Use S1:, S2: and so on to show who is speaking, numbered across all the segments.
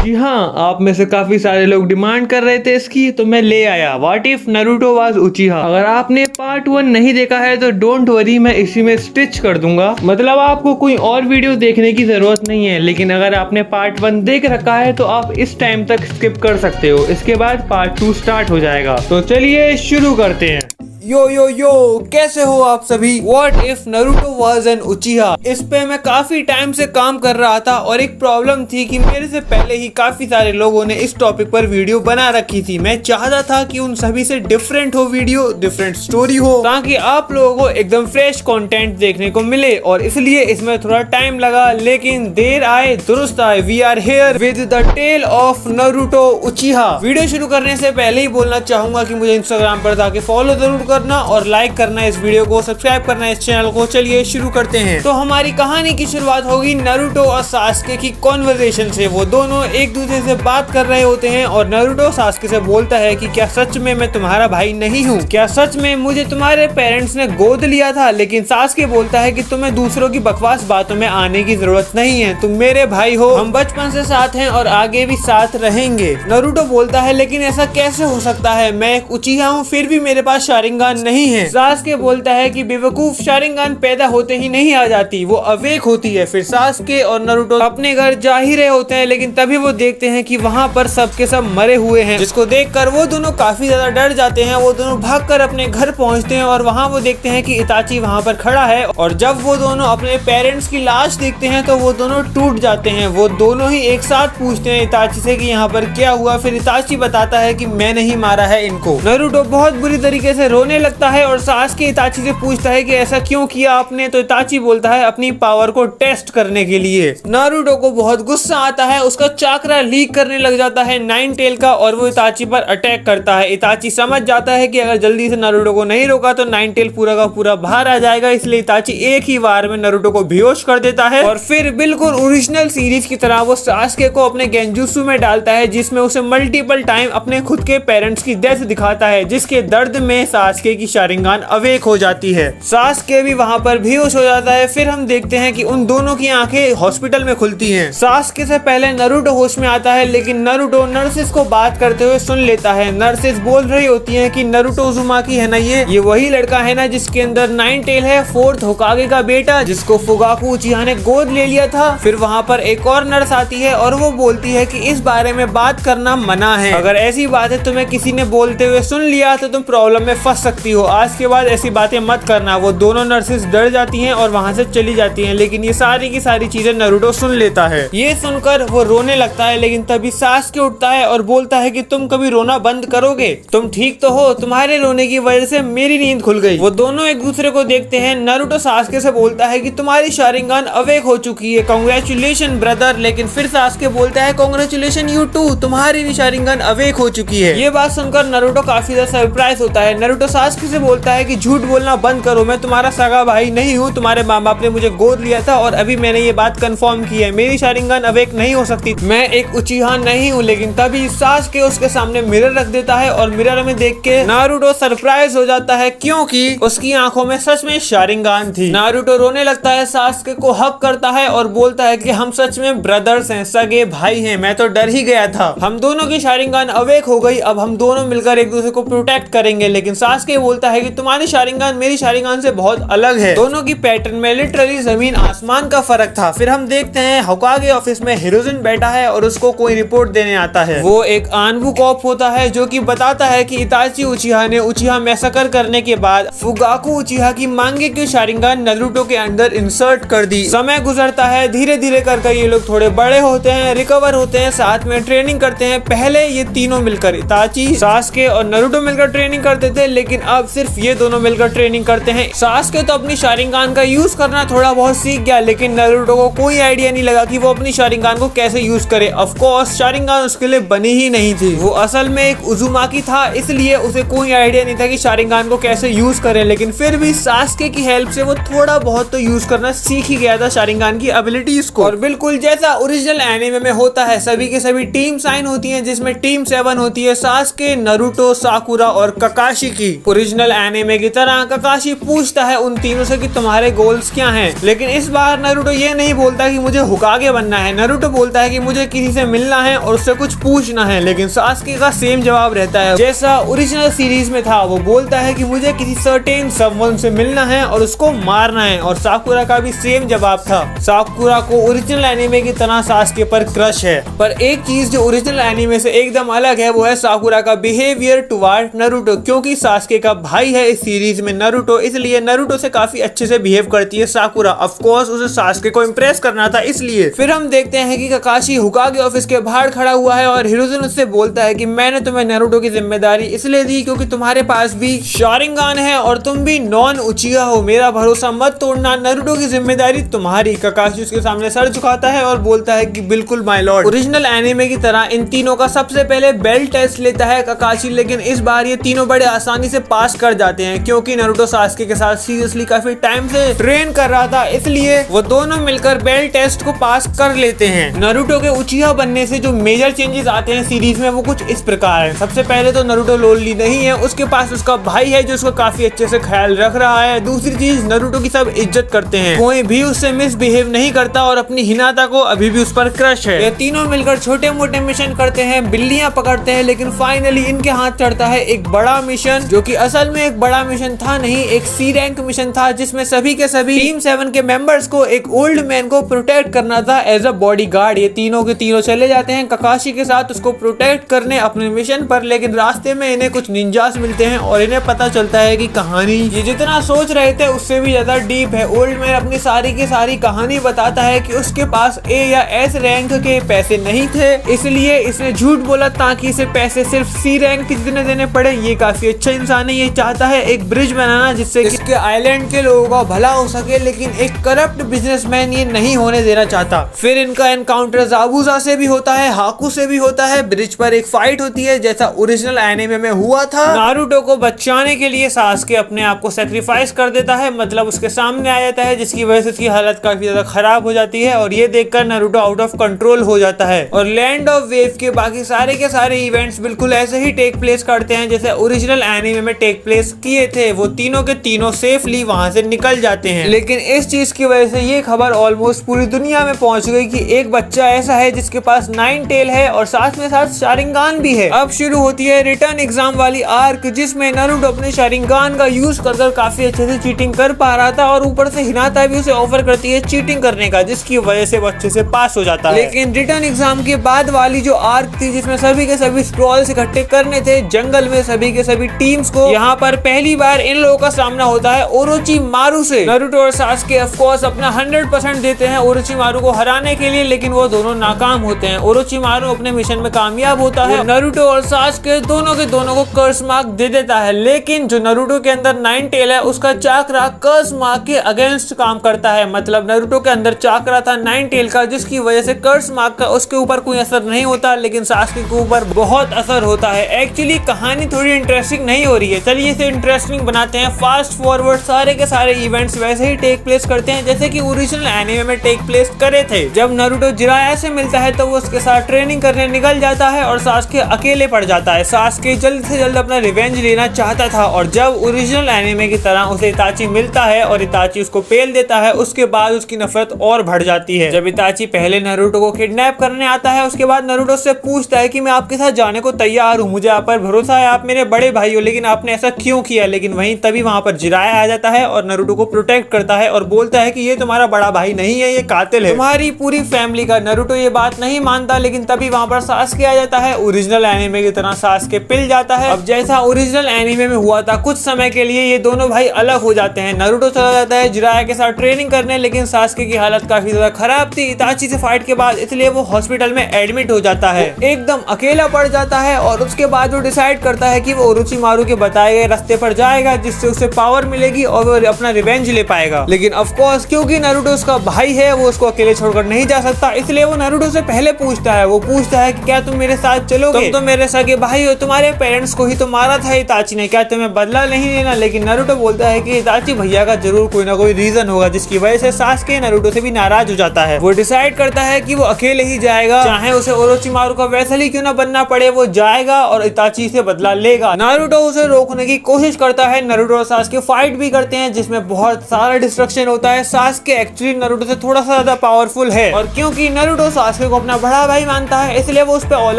S1: जी हाँ, आप में से काफी सारे लोग डिमांड कर रहे थे इसकी, तो मैं ले आया व्हाट इफ नारुतो वाज उचिहा। अगर आपने पार्ट 1 नहीं देखा है तो डोंट वरी, मैं इसी में स्टिच कर दूंगा। मतलब आपको कोई और वीडियो देखने की जरूरत नहीं है। लेकिन अगर आपने पार्ट 1 देख रखा है तो आप इस टाइम तक स्किप कर सकते हो। इसके बाद पार्ट 2 स्टार्ट हो जाएगा। तो चलिए शुरू करते हैं। यो कैसे हो आप सभी। What if Naruto was an उचिहा, इस पे मैं काफी टाइम से काम कर रहा था और एक प्रॉब्लम थी कि मेरे से पहले ही काफी सारे लोगों ने इस टॉपिक पर वीडियो बना रखी थी। मैं चाहता था कि उन सभी से डिफरेंट हो वीडियो, डिफरेंट स्टोरी हो, ताकि आप लोगों को एकदम फ्रेश कंटेंट देखने को मिले। और इसलिए इसमें थोड़ा टाइम लगा, लेकिन देर आए दुरुस्त आए। We are here with the tale of Naruto Uchiha. Video शुरू करने से पहले ही बोलना चाहूंगा कि मुझे इंस्टाग्राम पर जाके फॉलो जरूर करना और लाइक करना इस वीडियो को, सब्सक्राइब करना इस चैनल को। चलिए शुरू करते हैं। तो हमारी कहानी की शुरुआत होगी नारुतो और सास्के की कॉन्वर्सेशन से। वो दोनों एक दूसरे से बात कर रहे होते हैं और नारुतो सास्के से बोलता है कि क्या सच में मैं तुम्हारा भाई नहीं हूँ? क्या सच में मुझे तुम्हारे पेरेंट्स ने गोद लिया था? लेकिन सास्के बोलता है कि तुम्हें दूसरों की बकवास बातों में आने की जरूरत नहीं है, तुम मेरे भाई हो, हम बचपन से साथ हैं और आगे भी साथ रहेंगे। नारुतो बोलता है लेकिन ऐसा कैसे हो सकता है, मैं एक उचिहा हूँ फिर भी मेरे पास शारिंगान नहीं है। सास्के बोलता है कि बेवकूफ, शारिंगान पैदा होते ही नहीं आ जाती, वो अवेक होती है। फिर सास्के और नारुतो अपने घर जा ही रहे होते हैं, लेकिन तभी वो देखते हैं कि वहाँ पर सबके सब मरे हुए हैं, जिसको देखकर वो दोनों काफी ज्यादा डर जाते हैं। वो दोनों भागकर अपने घर पहुँचते हैं और वहाँ वो देखते हैं कि इताची वहाँ पर खड़ा है। और जब वो दोनों अपने पेरेंट्स की लाश देखते हैं तो वो दोनों टूट जाते हैं। वो दोनों ही एक साथ पूछते हैं इताची से कि यहाँ पर क्या हुआ। फिर इताची बताता है कि मैं नहीं मारा है इनको। नारुतो बहुत बुरी तरीके से रोने लगता है और सास्के इताची से पूछता है कि ऐसा क्यों किया आपने? तो इताची बोलता है अपनी पावर को टेस्ट करने के लिए। नारुतो को बहुत गुस्सा आता है, उसका चाकरा लीक करने लग जाता है नाइन टेल का और वो इताची पर अटैक करता है। इताची समझ जाता है कि अगर जल्दी से नारुतो को नहीं रोका तो नाइन टेल पूरा का पूरा बाहर आ जाएगा, इसलिए इताची एक ही बार में नारुतो को बेहोश कर देता है। और फिर बिल्कुल ओरिजिनल सीरीज की तरह वो सास्के को अपने गेंजुत्सु में डालता है, जिसमें उसे मल्टीपल टाइम अपने खुद के पेरेंट्स की डेथ दिखाता है, जिसके दर्द में सास्के की शारिंगान अवेक हो जाती है। सास्के भी वहाँ पर बेहोश हो जाता है। फिर हम देखते हैं कि उन दोनों की आंखें हॉस्पिटल में खुलती हैं। सास्के से पहले नारुतो होश में आता है, लेकिन नारुतो नर्सिस को बात करते हुए सुन लेता है। नर्सिस बोल रही होती हैं कि नारुतो उज़ुमाकी है ना, ये वही लड़का है ना जिसके अंदर नाइन टेल है, फोर्थ होकागे का बेटा, जिसको फुगाकू उचिहा ने गोद ले लिया था। फिर वहाँ पर एक और नर्स आती है और वो बोलती है कि इस बारे में बात करना मना है। अगर ऐसी बात है तुम्हें किसी ने बोलते हुए सुन लिया तो तुम प्रॉब्लम में फंस सकती हो, आज के बाद ऐसी बातें मत करना। वो दोनों नर्सेस डर जाती हैं और वहाँ से चली जाती हैं, लेकिन ये सारी की सारी चीजें नारुतो सुन लेता है। ये सुनकर वो रोने लगता है, लेकिन तभी सास्के उठता है और बोलता है कि तुम कभी रोना बंद करोगे? तुम ठीक तो हो? तुम्हारे रोने की वजह से मेरी नींद खुल गई। वो दोनों एक दूसरे को देखते हैं। नारुतो सास्के से बोलता है कि तुम्हारी शारिंगान अवेक हो चुकी है, कांग्रेचुलेशन ब्रदर। लेकिन फिर सास्के बोलता है कांग्रेचुलेशन यू टू, तुम्हारी भी शारिंगान अवेक हो चुकी है। ये बात सुनकर नारुतो काफी ज्यादा सरप्राइज होता है। नारुतो सास्के से बोलता है कि झूठ बोलना बंद करो, मैं तुम्हारा सगा भाई नहीं हूँ, तुम्हारे माँ बाप ने मुझे गोद लिया था और अभी मैंने ये बात कंफर्म की है, मेरी शारिंगान अवेक नहीं हो सकती, मैं एक उचिहा नहीं हूँ। लेकिन तभी सास्के उसके सामने मिरर रख देता है और मिरर में देख के नारुतो सरप्राइज हो जाता है, क्योंकि उसकी आंखों में सच में शारिंगान थी। नारुतो रोने लगता है, सास्के को हक करता है और बोलता है कि हम सच में ब्रदर्स हैं, सगे भाई हैं, मैं तो डर ही गया था, हम दोनों की शारिंगान अवेक हो गई, अब हम दोनों मिलकर एक दूसरे को प्रोटेक्ट करेंगे। लेकिन सास्के बोलता है कि तुम्हारी शारिंगान मेरी शारिंगान से बहुत अलग है, दोनों की पैटर्न में लिटरली जमीन आसमान का फर्क था। फिर हम देखते हैं होकागे ऑफिस में हिरोजिन बैठा है और उसको कोई रिपोर्ट देने आता है। वो एक आनबू कॉप होता है जो कि बताता है कि इताची उचिहा ने उचिहा मैसेकर करने के बाद फुगाकू उचिहा की मांगे की शारिंगान नारुतो के अंदर इंसर्ट कर दी। समय गुजरता है, धीरे धीरे कर ये लोग थोड़े बड़े होते हैं, रिकवर होते हैं, साथ में ट्रेनिंग करते हैं। पहले ये तीनों मिलकर इताची, सास्के और नारुतो मिलकर ट्रेनिंग करते थे, लेकिन अब सिर्फ ये दोनों मिलकर ट्रेनिंग करते हैं। सास्के तो अपनी शारिंगान का यूज करना थोड़ा बहुत सीख गया, लेकिन नारुतो को कोई आइडिया नहीं लगा कि वो अपनी शारिंगान को कैसे यूज करे। ऑफ कोर्स शारिंगान उसके लिए बनी ही नहीं थी, वो असल में एक उज़ुमाकी था, इसलिए उसे कोई आइडिया नहीं था कि शारिंगान को कैसे यूज करे। लेकिन फिर भी सास्के की हेल्प से वो थोड़ा बहुत तो यूज करना सीख ही गया था शारिंगान की एबिलिटीज को। और बिल्कुल जैसा ओरिजिनल एनिमे में होता है, सभी के सभी टीम साइन होती है, जिसमें टीम 7 होती है, सास्के, नारुतो, साकुरा और ककाशी की। ओरिजिनल एनिमे की तरह ककाशी पूछता है उन तीनों से कि तुम्हारे गोल्स क्या हैं, लेकिन इस बार नारुतो ये नहीं बोलता कि मुझे होकागे बनना है। नारुतो बोलता है कि मुझे किसी से मिलना है और उससे कुछ पूछना है, लेकिन सास्के का सेम जवाब रहता है जैसा ओरिजिनल सीरीज में था। वो बोलता है कि मुझे किसी सर्टेन समवन से मिलना है और उसको मारना है, और साकुरा का भी सेम जवाब था। साकुरा को ओरिजिनल एनिमे की तरह सास्के पर क्रश है, पर एक चीज जो ओरिजिनल एनिमे से एकदम अलग है वो है साकुरा का बिहेवियर टुवर्ड नारुतो, क्योंकि सास्के का भाई है इस सीरीज में नारुतो, इसलिए नारुतो से काफी अच्छे से बिहेव करती है साकुरा। ऑफ कोर्स उसे सास्के को इम्प्रेस करना था इसलिए। फिर हम देखते हैं कि ककाशी होकागे ऑफिस के बाहर खड़ा हुआ है और हिरोजुन उससे बोलता है कि मैंने तुम्हें नारुतो की जिम्मेदारी इसलिए दी क्योंकि तुम्हारे पास भी शारिंगान है और तुम भी नॉन उचिहा हो, मेरा भरोसा मत तोड़ना, नारुतो की जिम्मेदारी तुम्हारी। ककाशी उसके सामने सर झुकाता है और बोलता है कि बिल्कुल माय लॉर्ड। ओरिजिनल एनिमे की तरह इन तीनों का सबसे पहले बेल्ट टेस्ट लेता है ककाशी, लेकिन इस बार ये तीनों बड़े आसानी से पास कर जाते हैं क्योंकि नारुतो सास्के के साथ सीरियसली काफी टाइम से ट्रेन कर रहा था, इसलिए वो दोनों मिलकर बेल्ट टेस्ट को पास कर लेते हैं। नारुतो के उचिहा बनने से जो मेजर चेंजेस आते हैं सीरीज में वो कुछ इस प्रकार है। सबसे पहले तो नारुतो लोनली नहीं है, उसके पास उसका भाई है जो उसका काफी अच्छे से ख्याल रख रहा है। दूसरी चीज, नारुतो की सब इज्जत करते हैं, कोई भी उससे मिसबिहेव नहीं करता और अपनी हिनाता को अभी भी उस पर क्रश है। ये तीनों मिलकर छोटे मोटे मिशन करते हैं, बिल्लियां पकड़ते हैं, लेकिन फाइनली इनके हाथ चढ़ता है एक बड़ा मिशन, जो कि असल में एक बड़ा मिशन था नहीं, एक सी रैंक मिशन था जिसमें सभी के सभी टीम 7 के मेंबर्स को एक ओल्ड मैन को प्रोटेक्ट करना था एज अ बॉडीगार्ड। ये तीनों के तीनों चले जाते हैं ककाशी के साथ उसको प्रोटेक्ट करने अपने मिशन पर, लेकिन रास्ते में इन्हें कुछ निंजास मिलते हैं और इन्हें पता चलता है कि कहानी ये जितना सोच रहे थे उससे भी ज्यादा डीप है। ओल्ड मैन अपनी सारी की सारी कहानी बताता है कि उसके पास ए या एस रैंक के पैसे नहीं थे, इसलिए इसने झूठ बोला ताकि इसे पैसे सिर्फ सी रैंक के जितने देने पड़े। ये काफी अच्छा इंसान है, ये चाहता है एक ब्रिज बनाना जिससे इसके आइलैंड के लोगों का भला हो सके, लेकिन एक करप्ट बिजनेसमैन ये नहीं होने देना चाहता। फिर इनका एनकाउंटर जाबुजा से भी होता है, हाकू से भी होता है, ब्रिज पर एक फाइट होती है जैसा ओरिजिनल एनिमे में हुआ था। नारुतो को बचाने के लिए सास्के अपने आप को सैक्रिफाइस कर देता है, मतलब उसके सामने आ जाता है, जिसकी वजह से उसकी हालत काफी ज्यादा खराब हो जाती है और ये देखकर नारुतो आउट ऑफ कंट्रोल हो जाता है। और लैंड ऑफ वेव के बाकी सारे के सारे इवेंट्स बिल्कुल ऐसे ही टेक प्लेस करते हैं जैसे ओरिजिनल एनिमे में टेक प्लेस किए थे। वो तीनों के तीनों सेफली वहां से निकल जाते हैं, लेकिन इस चीज की वजह से ये खबर ऑलमोस्ट पूरी दुनिया में पहुंच गई कि एक बच्चा ऐसा है जिसके पास 9 टेल है और साथ में साथ शारिंगान भी है। अब शुरू होती है रिटर्न एग्जाम वाली आर्क, जिसमें नारुतो अपने शारिंगान का यूज कर काफी अच्छे से चीटिंग कर पा रहा था और ऊपर से हिनाता भी उसे ऑफर करती है चीटिंग करने का, जिसकी वजह से वो अच्छे से पास हो जाता है। लेकिन रिटर्न एग्जाम के बाद वाली जो आर्क थी जिसमें सभी के सभी स्क्रॉल्स इकट्ठे करने थे जंगल में सभी के सभी टीम्स को, यहाँ पर पहली बार इन लोगों का सामना होता है ओरोचिमारू से। नारुतो और सास्के ऑफ कोर्स अपना 100% देते हैं ओरोचिमारू को हराने के लिए, लेकिन वो दोनों नाकाम होते हैं। ओरोचिमारू अपने मिशन में कामयाब होता है, नारुतो और सास्के दोनों के दोनों को कर्स मार्क दे देता है, लेकिन जो नारुतो के अंदर 9 टेल है उसका चाकरा कर्स मार्क के अगेंस्ट काम करता है। मतलब नारुतो के अंदर चाकरा था 9 टेल का, जिसकी वजह से कर्स मार्क का उसके ऊपर कोई असर नहीं होता, लेकिन सास्के के ऊपर बहुत असर होता है। एक्चुअली कहानी थोड़ी इंटरेस्टिंग नहीं हो रही है, चलिए इसे इंटरेस्टिंग बनाते हैं। फास्ट फॉरवर्ड सारे के सारे इवेंट्स वैसे ही टेक प्लेस करते हैं जैसे कि ओरिजिनल एनिमे में टेक प्लेस करे थे। जब नारुतो जिराया से मिलता है तो वो उसके साथ ट्रेनिंग करने निकल जाता है और सास्के अकेले पड़ जाता है। सास्के जल्द से जल्द अपना रिवेंज लेना चाहता था और जब ओरिजिनल एनिमे की तरह उसे इताची मिलता है और इताची उसको पेल देता है, उसके बाद उसकी नफरत और बढ़ जाती है। जब इताची पहले नारुतो को किडनैप करने आता है, उसके बाद नारुतो से पूछता है कि मैं आपके साथ जाने को तैयार हूँ, मुझे आप पर भरोसा है, आप मेरे बड़े भाई हो, लेकिन आपने ऐसा क्यों किया। लेकिन वहीं तभी वहां पर जिराया आ जाता है और नारुतो को प्रोटेक्ट करता है और बोलता है कि ये तुम्हारा बड़ा भाई नहीं है, ये कातिल है, तुम्हारी पूरी फैमिली का। नारुतो ये बात नहीं मानता, लेकिन तभी वहां पर सास्के आ जाता है। ओरिजिनल एनिमे की तरह सास्के पिल जाता है। अब जैसा ओरिजिनल एनिमे में हुआ था, कुछ समय के लिए ये दोनों भाई अलग हो जाते हैं। नारुतो चला जाता है जिराया के साथ ट्रेनिंग करने, लेकिन सास्के की हालत काफी ज्यादा खराब थी इताची से फाइट के बाद, इसलिए वो हॉस्पिटल में एडमिट हो जाता है, एकदम अकेला पड़ जाता है। और उसके बाद वो डिसाइड करता है कि वो ओरोचिमारू के बताए गए रास्ते पर जाएगा, जिससे उसे पावर मिलेगी और वो अपना रिवेंज ले पाएगा। लेकिन ऑफ कोर्स क्योंकि नारुतो उसका भाई है, वो उसको अकेले छोड़कर नहीं जा सकता, इसलिए वो नारुतो से पहले पूछता है। वो पूछता है कि क्या तुम मेरे साथ चलोगे, तुम तो मेरे सगे भाई हो, तुम्हारे पेरेंट्स को ही तो मारा था इताची ने, क्या तुम्हें बदला नहीं लेना। लेकिन नारुतो बोलता है कि इताची भैया का जरूर कोई ना कोई रीजन होगा, जिसकी वजह से सास्के नारुतो से भी नाराज हो जाता है। वो डिसाइड करता है कि वो अकेले ही जाएगा, चाहे उसे ओरोचिमारू का वैसा ही क्यों ना बनना पड़े, वो जाएगा और इताची से बदला लेगा। नारुतो उसे रोकने की कोशिश करता है। नरूटो और सास्के फाइट भी करते हैं जिसमें बहुत सारा डिस्ट्रक्शन होता है। सास्के एक्चुअली नरूटो से थोड़ा सा ज्यादा पावरफुल है और क्योंकि नरूटो सास्के को अपना बड़ा भाई मानता है इसलिए वो उस पर ऑल